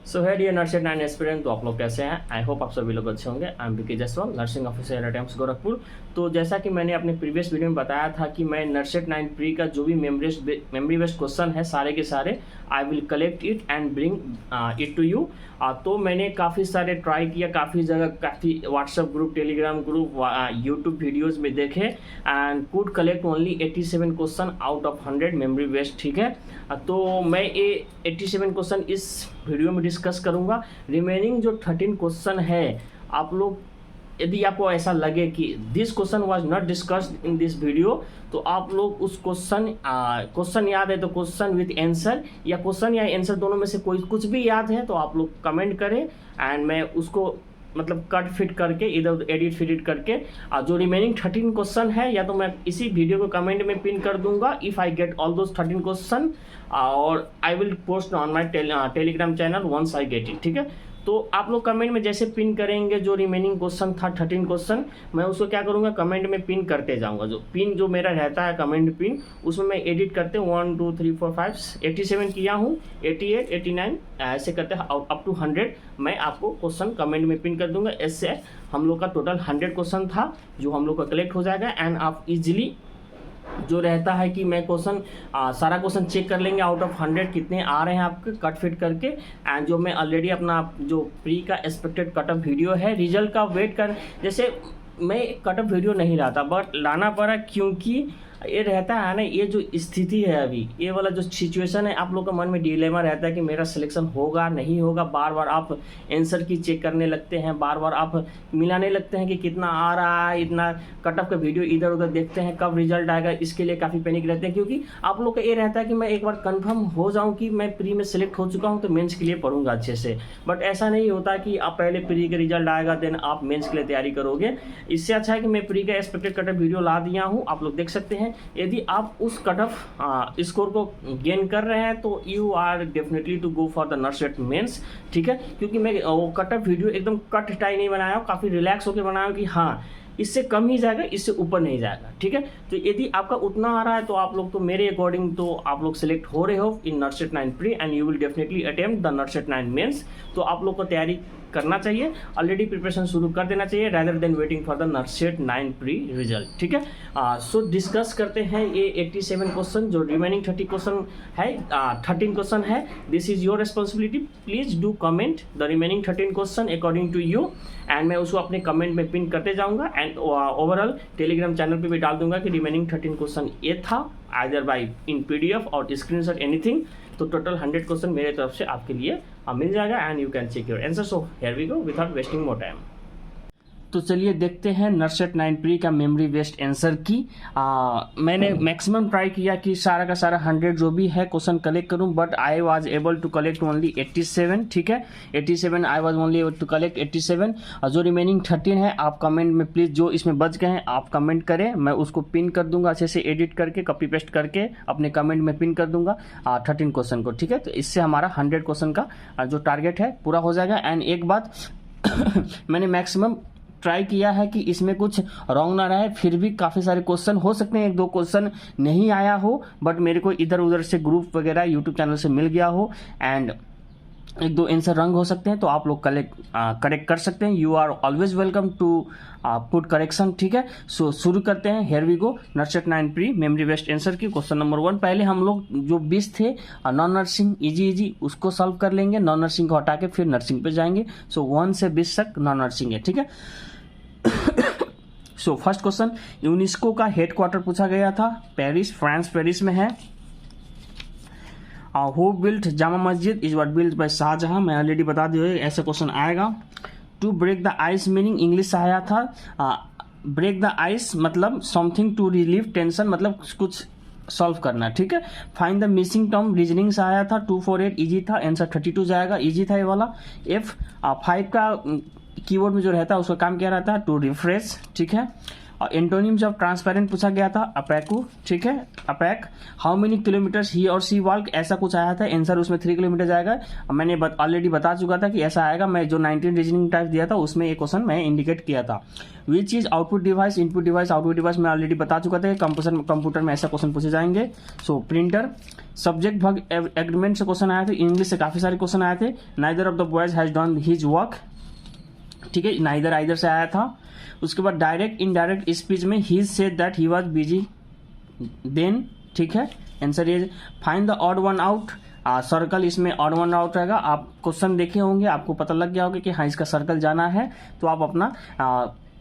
सो है dear nursing 9 aspirant, तो आप लोग कैसे हैं? आई होप आप सभी लोग अच्छे होंगे। I am Vicky Jaiswal, nursing officer eight AIIMS Gorakhpur. तो जैसा कि मैंने अपने प्रीवियस वीडियो में बताया था कि मैं नर्सेट 9 प्री का जो भी मेमोरी बेस्ड क्वेश्चन है सारे के सारे I will collect it and bring it to you. तो मैंने काफ़ी सारे ट्राई किया, काफ़ी जगह, काफ़ी WhatsApp group, Telegram group, YouTube videos में देखे and could collect only 87 question out of 100 memory based. ठीक है, तो मैं ये 87 क्वेश्चन इस वीडियो में डिस्कस करूंगा। रिमेनिंग जो 13 क्वेश्चन है, आप लोग यदि आपको ऐसा लगे कि this question was not discussed in this video, तो आप लोग उस क्वेश्चन याद है तो क्वेश्चन विथ आंसर या क्वेश्चन या आंसर दोनों में से कोई कुछ भी याद है तो आप लोग कमेंट करें एंड मैं उसको मतलब कट फिट करके इधर उधर एडिट फिट करके जो रिमेनिंग 13 क्वेश्चन है या तो मैं इसी वीडियो को कमेंट में पिन कर दूंगा if I get all those 13 question, और I will post on my Telegram channel once I get it. ठीक है, तो आप लोग कमेंट में जैसे पिन करेंगे जो रिमेनिंग क्वेश्चन था 13 क्वेश्चन, मैं उसको क्या करूँगा कमेंट में पिन करते जाऊँगा। जो पिन जो मेरा रहता है कमेंट पिन, उसमें मैं एडिट करते हूँ 1 2 3 4 5 87 किया हूँ, 88 89 ऐसे करते हैं अप टू 100 मैं आपको क्वेश्चन कमेंट में पिन कर दूंगा। इससे हम लोग का टोटल 100 क्वेश्चन था जो हम लोग का कलेक्ट हो जाएगा एंड आप इजीली जो रहता है कि मैं क्वेश्चन सारा क्वेश्चन चेक कर लेंगे आउट ऑफ 100 कितने आ रहे हैं आपके कट फिट करके। एंड जो मैं ऑलरेडी अपना जो प्री का एक्सपेक्टेड कटअप वीडियो है रिजल्ट का वेट कर, जैसे मैं कटअप वीडियो नहीं लाता बट लाना पड़ा क्योंकि ये रहता है ना, ये जो स्थिति है अभी, ये वाला जो सिचुएशन है, आप लोग का मन में डिलेमा रहता है कि मेरा सिलेक्शन होगा नहीं होगा। बार बार आप आंसर की चेक करने लगते हैं, बार बार आप मिलाने लगते हैं कि कितना आ रहा है, इतना कटअप का वीडियो इधर उधर देखते हैं कब रिजल्ट आएगा, इसके लिए काफ़ी पैनिक रहते हैं क्योंकि आप लोग का ये रहता है कि मैं एक बार कन्फर्म हो जाऊँ कि मैं प्री में सिलेक्ट हो चुका हूँ तो मेन्स के लिए पढ़ूंगा अच्छे से। बट ऐसा नहीं होता कि आप पहले प्री का रिजल्ट आएगा देन आप मेन्स के लिए तैयारी करोगे। इससे अच्छा है कि मैं प्री का एक्सपेक्टेड कटअप वीडियो ला दिया हूँ, आप लोग देख सकते हैं। यदि आप उस कट ऑफ स्कोर को गेन कर रहे हैं तो you are definitely to go for the NORCET mains. ठीक है, क्योंकि मैं वो कट ऑफ वीडियो एकदम कट टाई नहीं बनाया हूँ, काफ़ी रिलैक्स होकर बनाया हूँ कि हाँ इससे कम ही जाएगा, इससे ऊपर नहीं जाएगा। ठीक है, तो यदि आपका उतना आ रहा है तो आप लोग तो मेरे अकॉर्डिंग तो आप लोग सेलेक्ट हो रहे हो in NORCET 9 pre and you will definitely attempt the NORCET 9 mains. तो आप लोग को तैयारी करना चाहिए, ऑलरेडी प्रिपरेशन शुरू कर देना चाहिए rather than waiting for the NORCET 9 pre result. ठीक है, सो डिस्कस करते हैं ये 87 क्वेश्चन जो रिमेनिंग 30 क्वेश्चन है, 13 क्वेश्चन है। This is your responsibility, please do comment the remaining 13 question according to you and मैं उसको अपने कमेंट में पिन करते जाऊंगा एंड ओवरऑल टेलीग्राम चैनल पे भी डाल दूंगा कि रिमेनिंग 13 क्वेश्चन ये था आइदर बाई इन PDF और स्क्रीनशॉट एनीथिंग। तो टोटल 100 क्वेश्चन मेरे तरफ से आपके लिए मिल जाएगा and you can check your answer. So here we go without wasting more time. तो चलिए देखते हैं नर्सेट 9 प्री का मेमोरी बेस्ड आंसर की। मैंने मैक्सिमम ट्राई किया कि सारा का सारा 100 जो भी है क्वेश्चन कलेक्ट करूं but I was able to collect only 87। ठीक है, 87 I was only able to collect 87। और जो रिमेनिंग 13 है आप कमेंट में प्लीज जो इसमें बच गए हैं आप कमेंट करें, मैं उसको पिन कर दूंगा अच्छे से एडिट करके कॉपी पेस्ट करके अपने कमेंट में पिन कर दूंगा 13 क्वेश्चन को। ठीक है, तो इससे हमारा 100 क्वेश्चन का जो टारगेट है पूरा हो जाएगा। एंड एक बात मैंने मैक्सिमम ट्राई किया है कि इसमें कुछ रॉन्ग ना रहे, फिर भी काफ़ी सारे क्वेश्चन हो सकते हैं, एक दो क्वेश्चन नहीं आया हो बट मेरे को इधर उधर से ग्रुप वगैरह यूट्यूब चैनल से मिल गया हो एंड एक दो आंसर रंग हो सकते हैं तो आप लोग करेक्ट कर सकते हैं। You are always welcome to put correction. ठीक है, सो शुरू करते हैं। Here we go NORCET 9 pre memory based answer key question number 1। पहले हम लोग जो 20 थे नॉन नर्सिंग इजी उसको सॉल्व कर लेंगे, नॉन नर्सिंग को हटा के फिर नर्सिंग पे जाएंगे। सो 1 से 20 तक नॉन नर्सिंग है। ठीक है, सो फर्स्ट क्वेश्चन, यूनेस्को का हेडक्वार्टर पूछा गया था, पेरिस, फ्रांस पेरिस में है। Who built Jama Masjid is what built by Shahjahan, मैं ऑलरेडी बता दिया ऐसा क्वेश्चन आएगा। To break the ice meaning English से आया था, ब्रेक द आइस मतलब समथिंग टू रिलीव टेंशन, मतलब कुछ सॉल्व करना। ठीक है, find the missing term reasoning से आया था, 248 इजी था, आंसर 32 जाएगा, इजी था ये वाला। F5 का कीवर्ड में जो रहता है उसका काम क्या रहता है, टू रिफ्रेश। ठीक है, और एंटोनिम्स ऑफ ट्रांसपेरेंट पूछा गया था, अपैकू, ठीक है, अपैक। हाउ मेनी किलोमीटर्स ही और सी वॉक, ऐसा कुछ आया था, आंसर उसमें 3 किलोमीटर जाएगा। मैंने ऑलरेडी बता चुका था कि ऐसा आएगा, मैं जो 19 रीजनिंग टाइप दिया था उसमें एक क्वेश्चन मैं इंडिकेट किया था। Which is output device, input device, output device मैं ऑलरेडी बता चुका था, कंप्यूटर में ऐसा क्वेश्चन पूछे जाएंगे। सो प्रिंटर। सब्जेक्ट भाग एग्रीमेंट से क्वेश्चन आए थे, इंग्लिश से काफी सारे क्वेश्चन आए थे। Neither of the boys has done his work, ठीक है, नाइदर आइदर से आया था। उसके बाद डायरेक्ट इनडायरेक्ट स्पीच में he said that he was busy then, ठीक है, answer is find the odd one out. Circle इसमें ऑड वन आउट रहेगा। आप क्वेश्चन देखे होंगे, आपको पता लग गया होगा कि हाँ इसका सर्कल जाना है, तो आप अपना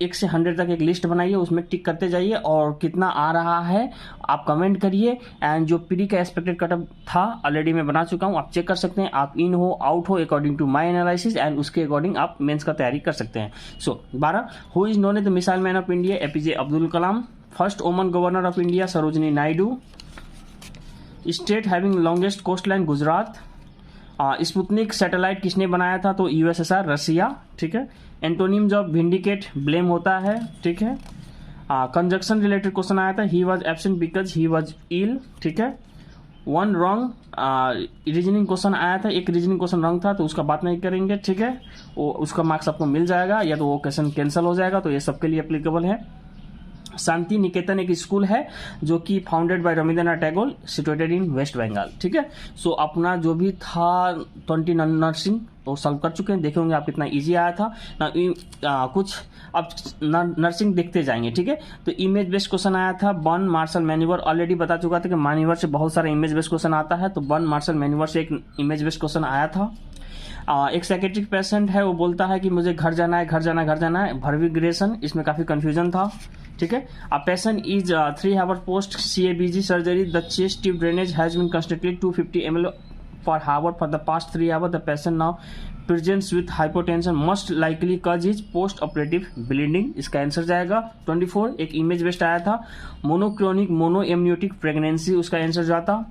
1 से 100 तक एक लिस्ट बनाइए, उसमें टिक करते जाइए और कितना आ रहा है आप कमेंट करिए। एंड जो प्री का एक्सपेक्टेड कटअप था ऑलरेडी मैं बना चुका हूँ, आप चेक कर सकते हैं, आप इन हो आउट हो according to my analysis, and उसके अकॉर्डिंग आप मेंस का तैयारी कर सकते हैं। So 12, who is known as the missile man of India, APJ Abdul Kalam. First woman governor of India, Sarojini Naidu. State having longest coast line, Gujarat. Sputnik satellite किसने बनाया था, तो यूएसएसआर, रसिया, ठीक है। एंटोनिम्स ऑफ विंडिकेट, ब्लेम होता है, ठीक है। कंजक्शन रिलेटेड क्वेश्चन आया था, he was absent because he was ill, ठीक है। 1 रॉन्ग रीजनिंग क्वेश्चन आया था, एक रीजनिंग क्वेश्चन रॉन्ग था तो उसका बात नहीं करेंगे, ठीक है, वो उसका मार्क्स आपको मिल जाएगा, या तो वो क्वेश्चन कैंसिल हो जाएगा, तो ये सबके लिए एप्लीकेबल है। शांति निकेतन एक स्कूल है जो कि founded by Rabindranath Tagore, situated in West Bengal, ठीक है। सो अपना जो भी था 20 नर्सिंग तो सॉल्व कर चुके हैं, देखे होंगे आप कितना इजी आया था ना। कुछ अब नर्सिंग देखते जाएंगे, ठीक है। तो इमेज बेस्ड क्वेश्चन आया था, बर्न मार्शल मैन्यूवर, ऑलरेडी बता चुका था कि मैन्यूवर से बहुत सारा इमेज बेस्ड क्वेश्चन आता है, तो बर्न मार्शल मैन्यूवर से एक इमेज बेस्ड क्वेश्चन आया था। एक साइकेट्रिक पेशेंट है, वो बोलता है कि मुझे घर जाना है, घर जाना है, घर जाना है, भर्विग्रेशन, इसमें काफी कंफ्यूजन था, ठीक है। A patient is 3 hour post CABG surgery, the chest tube drainage has been constructed 250 ml per hour for the past 3 hours. The patient now presents with hypotension, most likely cause is post operative bleeding, इसका answer जाएगा। 24 एक image based आया था, monochronic monoamniotic pregnancy, उसका answer जाता।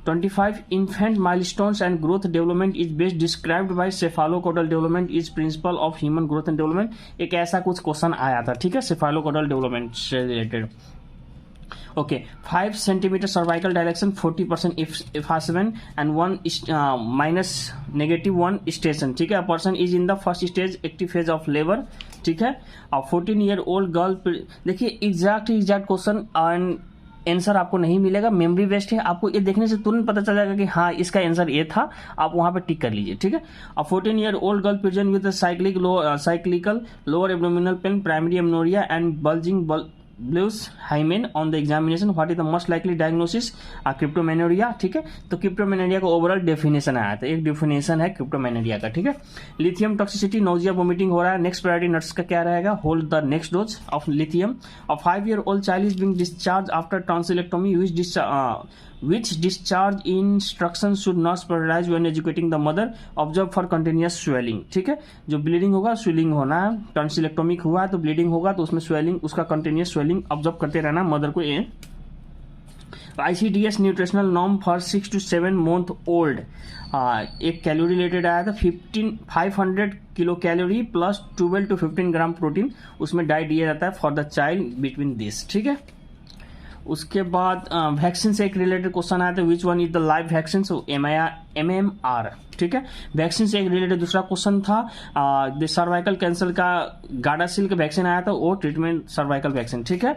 25 infant milestones and growth development is best described by cephalocaudal development is principle of human growth and development, एक ऐसा कुछ क्वेश्चन आया था, ठीक है, cephalocaudal development से related. Okay 5 centimetre cervical direction, 40% effacement and 1 -1 station, ठीक है। Person is in the first stage active phase of labour, ठीक है। और 14-year-old गर्ल, देखिए एग्जैक्ट क्वेश्चन एंड आंसर आपको नहीं मिलेगा, मेमोरी बेस्ड है, आपको ये देखने से तुरंत पता चल जाएगा कि हाँ इसका आंसर ये था, आप वहां पे टिक कर लीजिए, ठीक है। अब 14-year-old girl present with cyclical lower abdominal pain, primary amenorrhea and bulging bluish hymen on the examination, what is the most likely diagnosis, cryptomenorrhea, ठीक है। तो क्रिप्टोमेनोरिया का ओवरऑल डेफिनेशन आया था, एक डेफिनेशन है क्रिप्टोमेनोरिया का, ठीक है। लिथियम टॉक्सिसिटी, नोजिया वोमिटिंग हो रहा है, नेक्स्ट प्रायोरिटी नर्स का क्या रहेगा, hold the next dose of lithium. और 5-year-old child is being discharge after tonsillectomy, which discharge instructions should not sterilize when educating the mother, observe for continuous swelling, ठीक है। जो ब्लीडिंग होगा swelling होना है, टॉन्सिलेक्टोमी हुआ है तो ब्लीडिंग होगा, तो उसमें स्वेलिंग, उसका कंटिन्यूस स्वेलिंग ऑब्जर्व करते रहना मदर को। ये ICDS nutritional norm for 6 to 7 month old, एक कैलोरी रिलेटेड आया था, 500 kilo calorie plus 12 to 15 gram protein उसमें डाइट दिया जाता है for the child between this, ठीक है। उसके बाद वैक्सीन से एक रिलेटेड क्वेश्चन आया था, विच one is the live vaccine, so MMR, ठीक है। वैक्सीन से एक रिलेटेड दूसरा क्वेश्चन था, सर्वाइकल कैंसर का गार्डासिल का वैक्सीन आया था, वो ट्रीटमेंट सर्वाइकल वैक्सीन, ठीक है।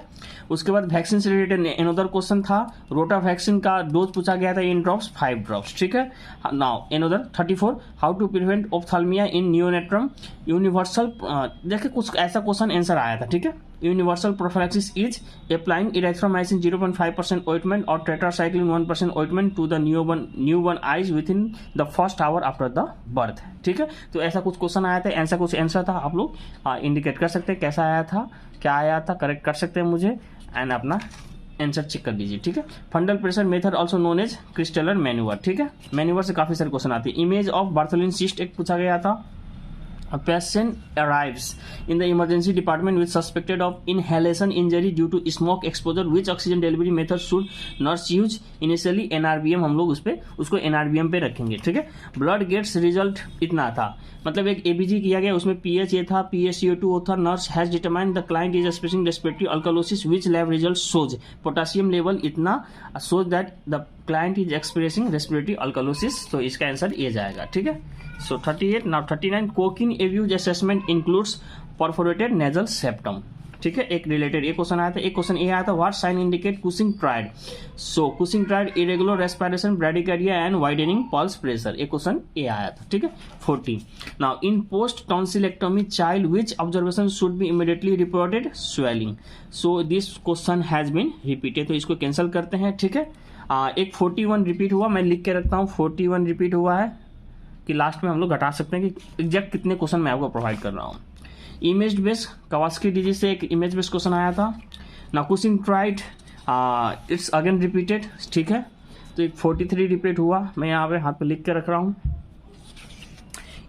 उसके बाद वैक्सीन से रिलेटेड एनोदर क्वेश्चन था, रोटा वैक्सीन का डोज पूछा गया था, इन ड्रॉप्स 5 ड्रॉप्स, ठीक है। Now another 34, how to prevent ophthalmia in neonatorum, universal, देखिए कुछ ऐसा क्वेश्चन आंसर आया था, ठीक है। Universal prophylaxis is applying erythromycin 0.5% ointment और tetracycline 1% ointment to the newborn eyes within the first hour after the birth, ठीक है। तो ऐसा कुछ क्वेश्चन आया था, ऐसा कुछ आंसर था, आप लोग इंडिकेट कर सकते हैं कैसा आया था, क्या आया था, करेक्ट कर सकते हैं मुझे, एंड अपना आंसर चेक कर लीजिए, ठीक है। Fundal pressure method also known as Kristeller maneuver, ठीक है। मैन्यूवर से काफी सारे क्वेश्चन आते हैं। इमेज ऑफ बार्थोलिन सिस्ट एक पूछा गया था, A patient arrives in the emergency department with suspected of inhalation injury due to smoke exposure. Which oxygen delivery method should nurse use? Initially NRBM, हम लोग उसको NRBM पे रखेंगे, ठीक है। ब्लड गेट्स रिजल्ट इतना था, मतलब एक ABG किया गया, उसमें pH ये था, PaCO2 था। Nurse has determined the client is expressing respiratory alkalosis, which lab result shows potassium level इतना, shows that the client is expressing respiratory alkalosis. तो इसका आंसर ये जाएगा, ठीक है। So 38 now 39 cocaine abuse assessment includes perforated nasal septum, ठीक है। एक रिलेटेड एक क्वेश्चन आया था, एक क्वेश्चन ये आया था, what sign indicate Cushing triad? So Cushing triad irregular respiration, bradycardia and widening pulse pressure, एक क्वेश्चन ये आया था, ठीक है। 40 now in post tonsillectomy child which observation should be immediately reported? Swelling. So this question has been repeated, तो इसको cancel करते हैं, ठीक है। एक 41 रिपीट हुआ, मैं लिख के रखता हूँ 41 रिपीट हुआ है, कि लास्ट में हम लोग घटा सकते हैं कि एग्जैक्ट कितने क्वेश्चन मैं आपको प्रोवाइड कर रहा हूँ। इमेज बेस्ड कवास्की डिजीज से एक इमेज बेस्ड क्वेश्चन आया था। ना Cushing tried it's again repeated, ठीक है। तो एक 43 रिपीट हुआ, मैं यहाँ पे हाथ पे लिख के रख रहा हूँ।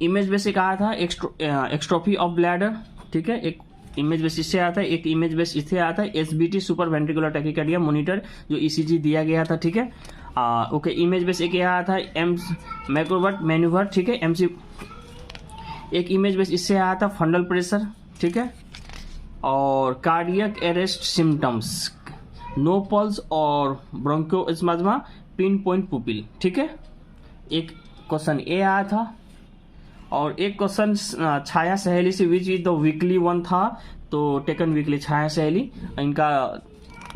इमेज बेस्ड एक आया था एक्स्ट्रोफी ऑफ ब्लैडर, ठीक है। एक इमेज बेस इससे आता है, एक इमेज बेस इससे आता है, SBT super ventricular tachycardia monitor जो ECG दिया गया था, ठीक है। ओके इमेज बेस एक आया था मैक्रोवर्ट मैन्यूवर, ठीक है, MC। एक इमेज बेस इससे आया था फंडल प्रेशर, ठीक है। और cardiac arrest symptoms, no pulse और ब्रोंकोस्माज्मा, पिन पॉइंट पुपिल, ठीक है। एक क्वेश्चन ए आया था, और एक क्वेश्चन छाया सहेली से which is the weekly one था, तो टेकन वीकली छाया सहेली, इनका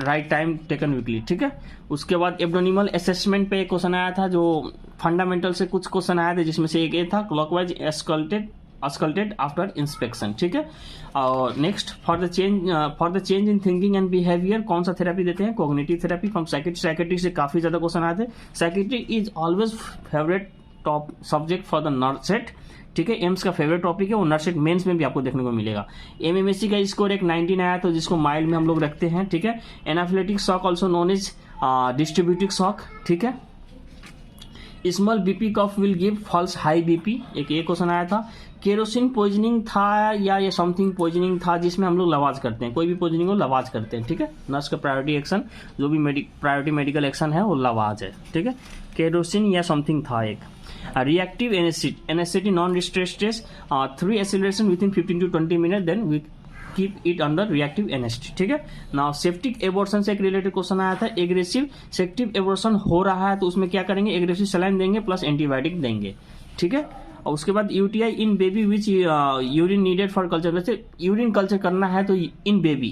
राइट टाइम टेकन वीकली, ठीक है। उसके बाद एब्डोनिमल असेसमेंट पे एक क्वेश्चन आया था, जो फंडामेंटल से कुछ क्वेश्चन आए थे, जिसमें से एक ये था क्लॉकवाइज अस्कल्टेड आफ्टर इंस्पेक्शन, ठीक है। और next for the change in thinking and behaviour कौन सा थेरेपी देते हैं? Cognitive therapy. फ्रॉम साइकेट्री से काफी ज्यादा क्वेश्चन आए थे। Psychiatry is always favourite top subject for the NORCET, ठीक है। एम्स का फेवरेट टॉपिक है, वो नर्सेट मेंस में भी आपको देखने को मिलेगा। MMSC का स्कोर एक 19 आया, तो जिसको माइल्ड में हम लोग रखते हैं, ठीक है। Anaphylactic shock also known as distributive shock, ठीक है। Small BP cuff will give false high BP, एक ये क्वेश्चन आया था। केरोसिन पॉइजनिंग था या ये समथिंग पॉइजनिंग था, जिसमें हम लोग लवाज करते हैं, कोई भी पॉइजनिंग हो लवाज करते हैं, ठीक है। नर्स का प्रायोरिटी एक्शन, जो भी प्रायोरिटी मेडिकल एक्शन है वो लवाज है, ठीक है। केरोसिन या समथिंग था एक। Reactive NST non stress 3 acceleration within 15 to 20 minute, then we keep it under reactive NST, ठीक है। नाउ सेप्टिक एबॉर्शन से एक रिलेटेड क्वेश्चन आया था। एग्रेसिव सेप्टिक एबॉर्शन हो रहा है, तो उसमें क्या करेंगे? एग्रेसिव सलाइन देंगे प्लस एंटीबायोटिक देंगे, ठीक है। और उसके बाद UTI in baby which urine needed for culture, वैसे यूरिन कल्चर करना है तो इन बेबी,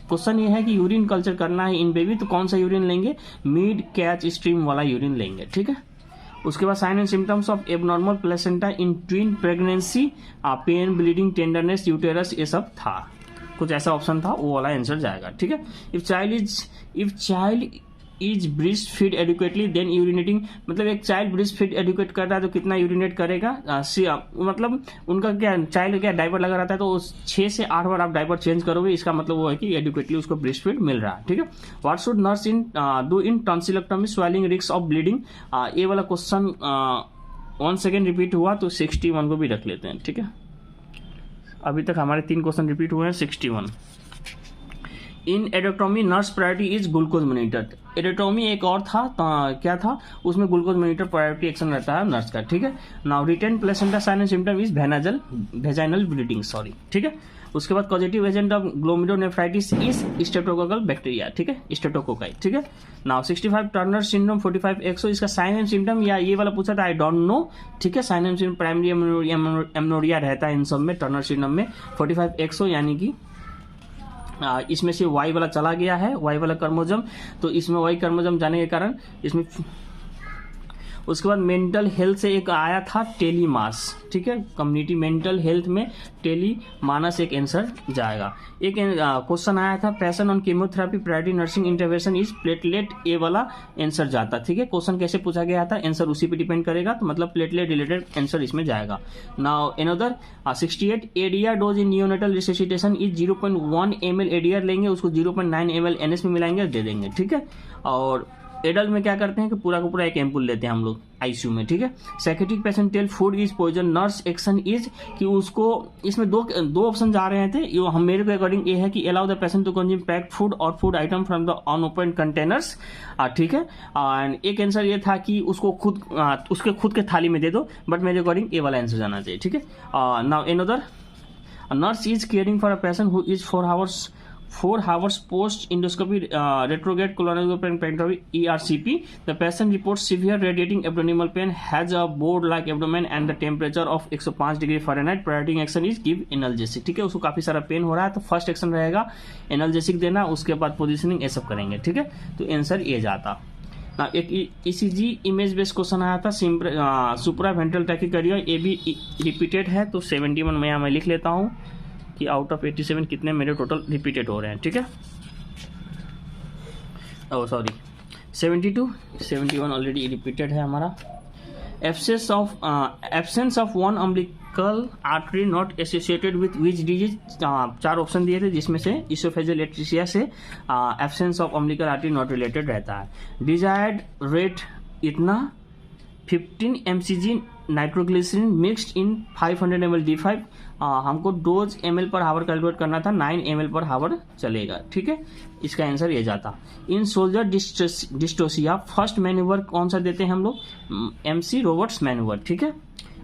क्वेश्चन ये है कि यूरिन कल्चर करना है इन बेबी, तो कौन सा यूरिन लेंगे? मिड कैच स्ट्रीम वाला यूरिन लेंगे, ठीक है। उसके बाद sign and symptoms of abnormal placenta in twin pregnancy, pain, bleeding, tenderness, uterus, ये सब था, कुछ ऐसा ऑप्शन था, वो वाला आंसर जाएगा, ठीक है। If child is breast feed adequately then urinating, मतलब एक चाइल्ड ब्रेस्ट फीड एडिक्वेट कर रहा है तो कितना यूरिनेट करेगा? मतलब उनका क्या चाइल्ड क्या डाइपर लगा रहता है, तो 6 से 8 बार आप डाइपर चेंज करोगे, इसका मतलब वो है कि एडिक्वेटली उसको ब्रेस्ट फीड मिल रहा है, ठीक है। What should nurse do in tonsillectomy, swelling, risk of bleeding, ये वाला क्वेश्चन 1 सेकेंड रिपीट हुआ, तो 61 को भी रख लेते हैं, ठीक है। अभी तक हमारे 3 क्वेश्चन रिपीट हुए हैं। 61 in adrenalectomy nurse priority is glucose monitor. Adrenalectomy एक और था, क्या था उसमें? ग्लूकोज मॉनिटर प्रायोरिटी एक्शन रहता है नर्स का, ठीक है। Now retain placenta sign and symptom is vaginal bleeding, sorry, ठीक है। उसके बाद positive agent of glomerulonephritis is streptococcal bacteria, ठीक है, स्ट्रेप्टोकोकाई, ठीक है। नाउ 65 टर्नर सिंड्रोम 45 एक्सो, इसका साइन एंड सिम्टम या ये वाला पूछा था, आई डोंट नो, ठीक है। Sign and symptom primary amenorrhoea रहता है इन सब में, टर्नर सिंड्रोम में। 45 एक्सो यानी कि इसमें से वाई वाला चला गया है, वाई वाला कर्मोजम, तो इसमें वाई कर्मोजम जाने के कारण इसमें। उसके बाद मेंटल हेल्थ से एक आया था टेलीमास, ठीक है। कम्युनिटी मेंटल हेल्थ में टेलीमानस एक आंसर जाएगा। एक क्वेश्चन आया था patient on chemotherapy priority nursing intervention is platelet, A वाला आंसर जाता, ठीक है। क्वेश्चन कैसे पूछा गया था, आंसर उसी पे डिपेंड करेगा, तो मतलब प्लेटलेट रिलेटेड आंसर इसमें जाएगा। Now another 68 ADR dose in neonatal resuscitation is 0.1 ml ADR लेंगे, उसको 0.9 ml NS में मिलाएंगे, दे देंगे, ठीक है। और एडल्ट में क्या करते हैं कि पूरा का पूरा एक एम्पुल लेते हैं हम लोग आईसीयू में, ठीक है। Psychiatric patient tell food is poison, nurse action is कि उसको इसमें दो ऑप्शन जा रहे थे, ये हम मेरे के अकॉर्डिंग ये है कि allow the patient to consume packed food और food item from the unopened containers, ठीक है। एंड एक आंसर ये था कि उसको उसके खुद के थाली में दे दो, बट मेरे अकॉर्डिंग ये वाला आंसर जाना चाहिए, ठीक है। Now another, nurse is caring for a patient who is 4 hours post endoscopy retrograde colonoscopy ERCP. The patient reports severe radiating abdominal pain, has a board like abdomen and the temperature of 105 degree Fahrenheit. Priority action is give analgesic, ठीक है। उसको काफी सारा pen हो रहा है तो first action रहेगा एनाल्जेसिक देना, उसके बाद पोजिशनिंग ये सब करेंगे, ठीक है। तो आंसर ये जाता। एक ECG इमेज बेस्ड क्वेश्चन आया था, सुप्रा वेंट्रल टैकीकार्डिया, ये भी रिपीटेड है, तो 71 में यहाँ मैं लिख लेता हूँ कि आउट ऑफ 87 कितने मेरे टोटल रिपीटेड हो रहे हैं, ठीक है। ओह सॉरी 71 ऑलरेडी रिपीटेड है हमारा। Absence of one umbilical artery not associated with which disease, 4 option दिए थे जिसमें से इसोफेजियल एट्रिसिया से absence of umbilical artery not related रहता है। डिजायर्ड रेट इतना 15 mcg nitroglycerin mixed in 500 ml D5, हमको डोज ml पर हावर कैलकुलेट करना था, 9 ml पर हावर चलेगा, ठीक है। इसका आंसर ये जाता। इन सोल्जर डिस्टोसिया फर्स्ट मैन्यूवर कौन सा देते हैं हम लोग, MC रोबर्ट्स मैन्यूवर, ठीक है।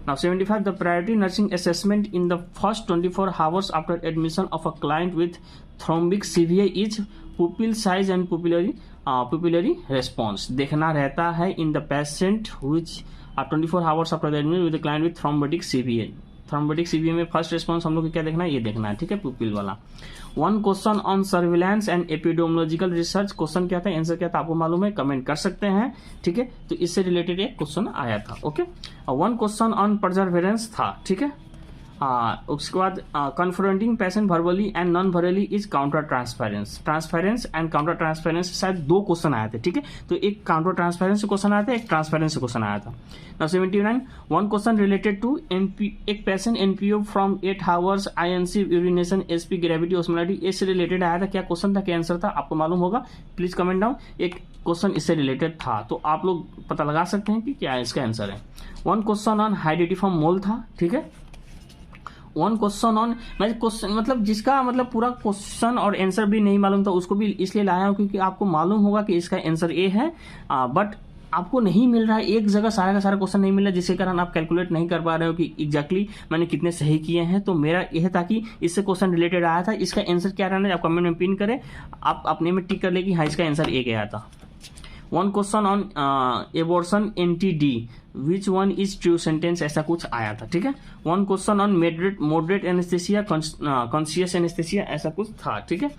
Now 75 the priority nursing assessment in the first 24 hours after admission of a client with thrombotic CVA is pupil size and pupillary response. देखना रहता है in the patient which 24 hours after admission with the client with thrombotic CVA. Thrombotic CVA में first response हम लोग को क्या देखना है, ये देखना है, ठीक है, पुपिल वाला। One question on surveillance and epidemiological research, question क्या था, आंसर क्या था आपको मालूम है, कमेंट कर सकते हैं, ठीक है। तो इससे रिलेटेड एक क्वेश्चन आया था, ओके। वन क्वेश्चन ऑन परजर्वेरेंस था, ठीक है। उसके बाद confronting patient verbally and non verbally is counter transference and counter transference, शायद 2 क्वेश्चन आए थे, ठीक है। तो एक काउंटर ट्रांसफेरेंस क्वेश्चन आया था, एक ट्रांसफेरेंस क्वेश्चन आया था। Now 79 one question related to एक patient NPO from 8 hours INC urination SP gravity osmolality, इससे रिलेटेड आया था। क्या क्वेश्चन था, क्या आंसर था, आपको मालूम होगा, प्लीज कमेंट डाउन। एक क्वेश्चन इससे रिलेटेड था, तो आप लोग पता लगा सकते हैं कि क्या इसका आंसर है। वन क्वेश्चन ऑन हाइड्रेटिफॉर्म मोल था, ठीक है। वन क्वेश्चन ऑन, मैं क्वेश्चन मतलब जिसका मतलब पूरा क्वेश्चन और आंसर भी नहीं मालूम था उसको भी इसलिए लाया हूं क्योंकि आपको मालूम होगा कि इसका आंसर ए है, बट आपको नहीं मिल रहा है, एक जगह सारा का सारा क्वेश्चन नहीं मिल रहा, जिसके कारण आप कैलकुलेट नहीं कर पा रहे हो कि एग्जैक्टली मैंने कितने सही किए हैं। तो मेरा यह था कि इससे क्वेश्चन रिलेटेड आया था, इसका आंसर क्या रहना है आप कमेंट में पिन करें, आप अपने में टिक कर ले कि हाँ इसका आंसर ए गया था। One question on abortion NTD which one is true sentence, ऐसा कुछ आया था, ठीक है। One question on moderate anaesthesia conscious anaesthesia, ऐसा कुछ था, ठीक है।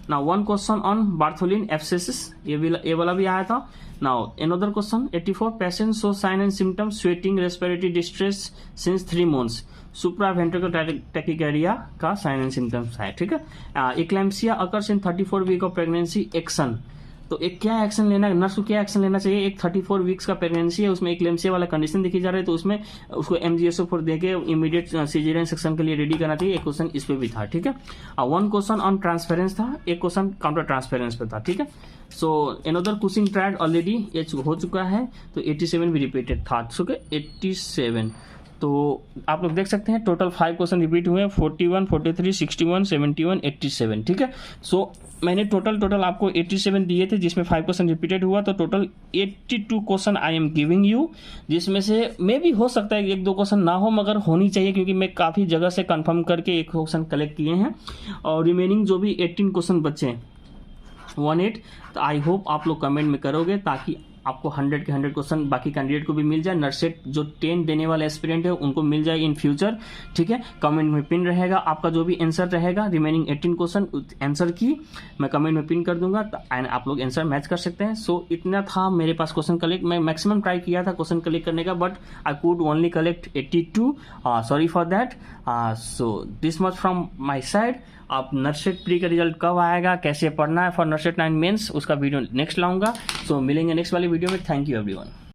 Now one question on Bartholin abscess, ये वाला भी आया था। Now another question 84 patient show sign and symptoms sweating respiratory distress since 3 months, supra ventricle tachycardia का साइन एंड सिम्टम्स है, ठीक है। Eclampsia occurs in 34 week of pregnancy, action, तो एक क्या एक्शन लेना है, नर्स को क्या एक्शन लेना चाहिए। एक 34 वीक्स का प्रेगनेंसी है, उसमें इक्लेम्सिया वाला कंडीशन देखी जा रही है, तो उसमें उसको MGSO4 देके इमीडिएट सीजरियन सेक्शन के लिए रेडी करना चाहिए। एक क्वेश्चन इस पे भी था, ठीक है। वन क्वेश्चन ऑन ट्रांसफेरेंस था, एक क्वेश्चन काउंटर ट्रांसफेरेंस पे था, ठीक है। So another Cushing trial already हो चुका है, तो 87 भी रिपीटेड था, ठीक है, 87। तो आप लोग देख सकते हैं टोटल 5 क्वेश्चन रिपीट हुए, 41, 43, 61, 71, 87, ठीक है। सो मैंने टोटल आपको 87 दिए थे, जिसमें 5 क्वेश्चन रिपीटेड हुआ, तो total 82 question I am giving you, जिसमें से मे भी हो सकता है 1-2 क्वेश्चन ना हो, मगर होनी चाहिए क्योंकि मैं काफ़ी जगह से कंफर्म करके एक क्वेश्चन कलेक्ट किए हैं, और रिमेनिंग जो भी 18 क्वेश्चन बचे हैं 18, तो आई होप आप लोग कमेंट में करोगे ताकि आपको 100 के 100 क्वेश्चन बाकी कैंडिडेट को भी मिल जाए, नर्सेट जो 10 देने वाले एस्पिरेंट है उनको मिल जाए इन फ्यूचर, ठीक है। कमेंट में पिन रहेगा, आपका जो भी आंसर रहेगा रिमेनिंग 18 क्वेश्चन आंसर की मैं कमेंट में पिन कर दूंगा, एंड आप लोग आंसर मैच कर सकते हैं। सो इतना था मेरे पास क्वेश्चन कलेक्ट, मैं मैक्सिमम ट्राई किया था क्वेश्चन कलेक्ट करने का, but I could only collect 82, sorry for that. So this much from my side. आप नर्सेट प्री का रिजल्ट कब आएगा, कैसे पढ़ना है फॉर नर्सेट 9 मेंस, उसका वीडियो नेक्स्ट लाऊंगा। सो मिलेंगे नेक्स्ट वाली वीडियो में। Thank you everyone.